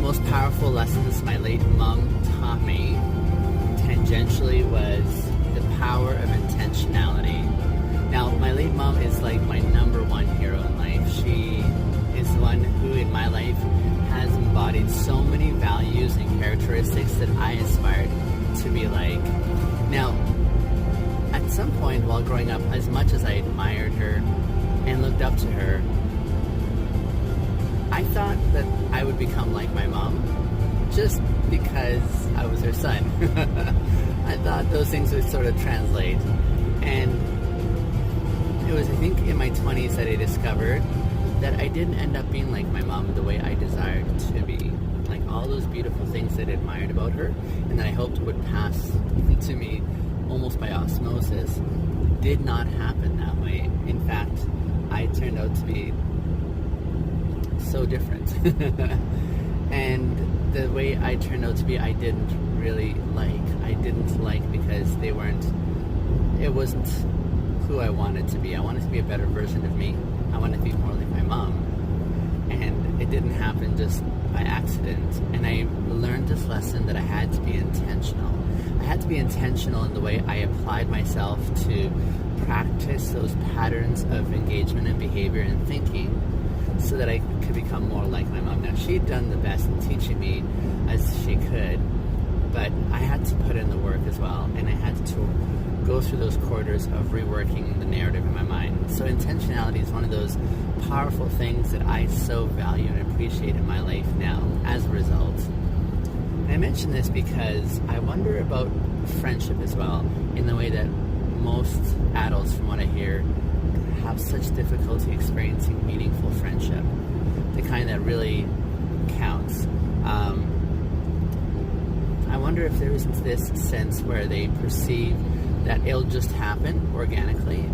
most powerful lessons my late mom taught me tangentially was the power of intentionality. Now, my late mom is like my number one hero in life. She is the one who in my life has embodied so many values and characteristics that I aspired to be like. Now, at some point while growing up, as much as I admired her and looked up to her, I thought that I would become like my mom just because I was her son. I thought those things would sort of translate. And it was, I think, in my 20s that I discovered that I didn't end up being like my mom the way I desired to be. Like all those beautiful things that I admired about her and that I hoped would pass to me almost by osmosis did not happen that way. In fact, I turned out to be so different. And the way I turned out to be, I didn't really like. I didn't like because it wasn't who I wanted to be. I wanted to be a better version of me. I wanted to be more like my mom. And it didn't happen just by accident. And I learned this lesson that I had to be intentional. I had to be intentional in the way I applied myself to practice those patterns of engagement and behavior and thinking so that I could become more like my mom. Now, she'd done the best in teaching me as she could, but I had to put in the work as well, and I had to go through those quarters of reworking the narrative in my mind. So intentionality is one of those powerful things that I so value and appreciate in my life now as a result. And I mention this because I wonder about friendship as well, in the way that most adults, from what I hear, have such difficulty experiencing meaningful friendship, the kind that really counts. I wonder if there isn't this sense where they perceive that it'll just happen organically,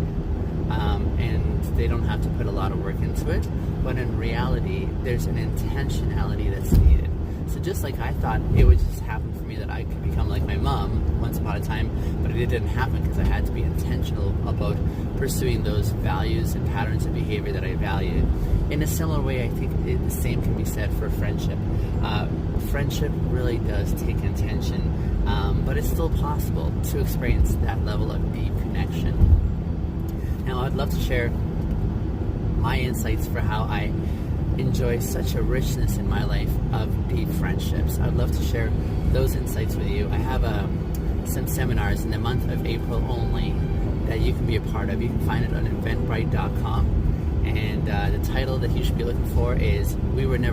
and they don't have to put a lot of work into it, but in reality, there's an intentionality that's needed. So just like I thought it would just happen for me that I could become like my mom once upon a time, but it didn't happen because I had to be intentional about pursuing those values and patterns of behavior that I valued. In a similar way, I think the same can be said for friendship. Friendship really does take intention, but it's still possible to experience that level of deep connection. Now, I'd love to share my insights for how I enjoy such a richness in my life of deep friendships. I'd love to share those insights with you. I have some seminars in the month of April only that you can be a part of. You can find it on eventbrite.com, and the title that you should be looking for is "We Were Never